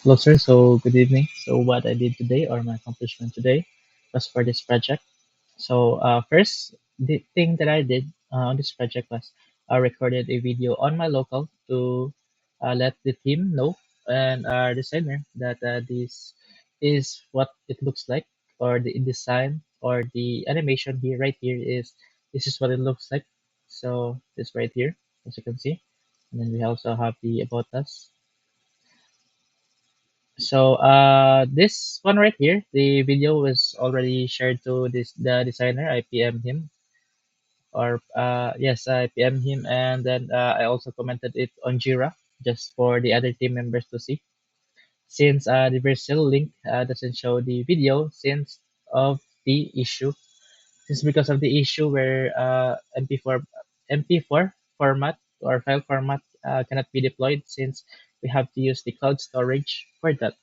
Hello, sir. So, good evening. So, what I did today, or my accomplishment today, was for this project. So, first, the thing that I did on this project was I recorded a video on my local to let the team know and our designer that this is what it looks like, or the design or the animation here, right here, is this is what it looks like. So, this right here, as you can see. And then we also have the about us. So this one right here, the video was already shared to the designer. I PM him, or yes, I PM him, and then I also commented it on Jira just for the other team members to see. Since the Brazil link doesn't show the video since of the issue, since because of the issue where MP4 format or file format cannot be deployed since we have to use the cloud storage for that.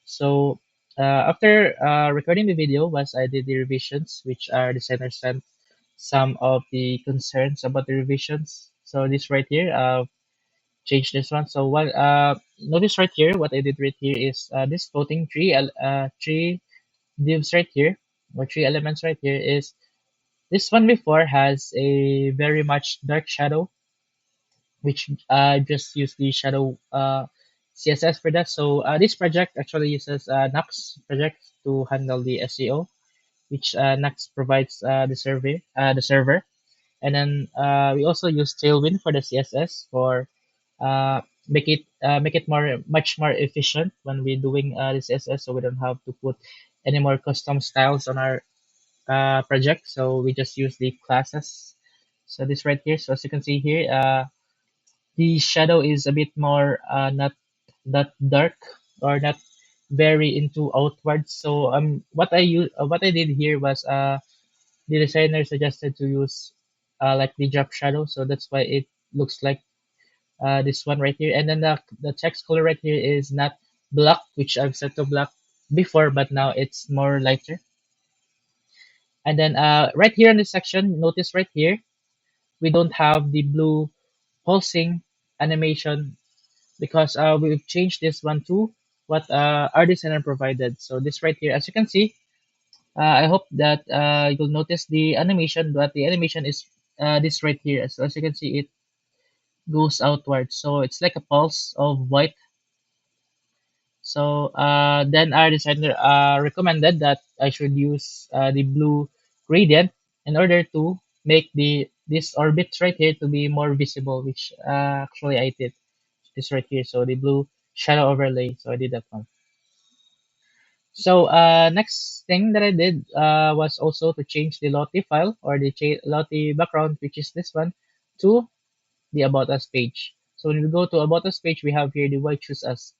So after recording the video, was I did the revisions, which our designer sent some of the concerns about the revisions. So this right here, change this one. So what notice right here, what I did right here is this floating three divs right here, or three elements right here is this one before has a very much dark shadow, which just use the shadow CSS for that. So this project actually uses Nux project to handle the SEO, which Nux provides the server, and then we also use Tailwind for the CSS for make it much more efficient when we're doing the CSS, so we don't have to put any more custom styles on our project. So we just use the classes. So this right here. So as you can see here, the shadow is a bit more not that dark or not very into outwards. So what I did here was the designer suggested to use like the drop shadow, so that's why it looks like this one right here. And then the text color right here is not black, which I've set to black before, but now it's more lighter. And then right here in this section, notice right here we don't have the blue pulsing animation because we've changed this one to what our designer provided. So this right here, as you can see, I hope that you'll notice the animation, but the animation is this right here. So as you can see, it goes outward. So it's like a pulse of white. So then our designer recommended that I should use the blue gradient in order to make this orbit right here to be more visible, which actually I did this right here. So the blue shadow overlay. So I did that one. So next thing that I did was also to change the Lottie file or the Lottie background, which is this one, to the About Us page. So when we go to About Us page, we have here the Why Choose Us.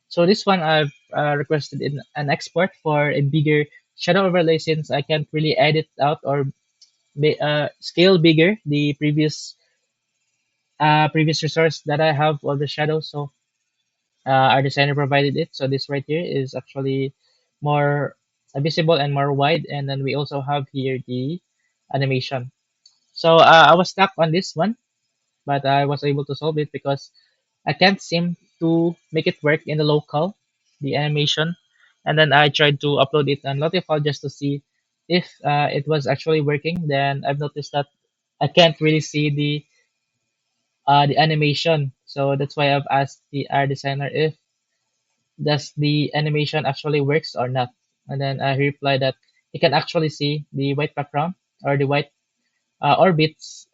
So this one I've requested in an export for a bigger shadow overlay since I can't really edit out or scale bigger the previous resource that I have of the shadow. So our designer provided it. So this right here is actually more visible and more wide. And then we also have here the animation. So I was stuck on this one, but I was able to solve it because I can't seem to make it work in the local, the animation. And then I tried to upload it on Lotify just to see if it was actually working. Then I've noticed that I can't really see the animation. So that's why I've asked the art designer if does the animation actually works or not. And then he replied that he can actually see the white background or the white orbits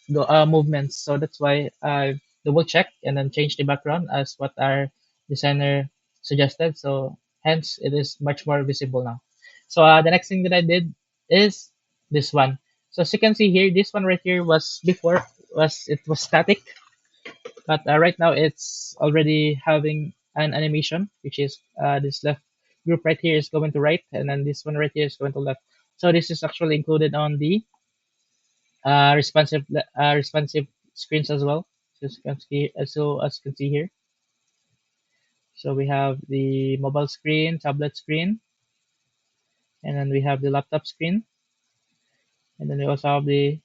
movements. So that's why I double check and then change the background as what our designer suggested. So hence it is much more visible now. So the next thing that I did is this one. So as you can see here, this one right here was before was static, but right now it's already having an animation, which is this left group right here is going to right, and then this one right here is going to left. So this is actually included on the responsive screens as well. So as you can see, as you can see here. So we have the mobile screen, tablet screen, and then we have the laptop screen, and then we also have the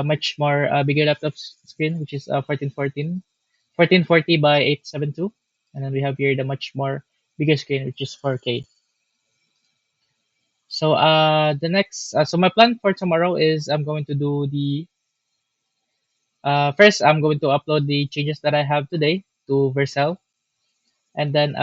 much more bigger laptop screen, which is 1440 by 872. and then we have here the much more bigger screen, which is 4K. So the next so my plan for tomorrow is I'm going to do the first I'm going to upload the changes that I have today to Vercel, and then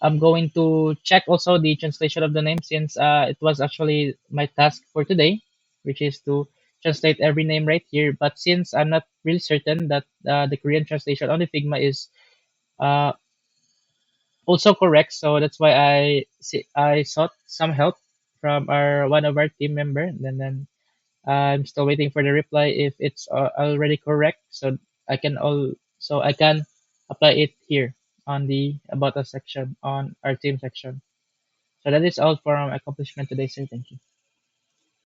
I'm going to check also the translation of the name, since it was actually my task for today, which is to translate every name right here. But since I'm not really certain that the Korean translation on the Figma is uh, also correct, so that's why I sought some help from our one of our team member, and then I'm still waiting for the reply if it's already correct, so I can apply it here on the about us section on our team section. So that is all for our accomplishment today, sir. Thank you.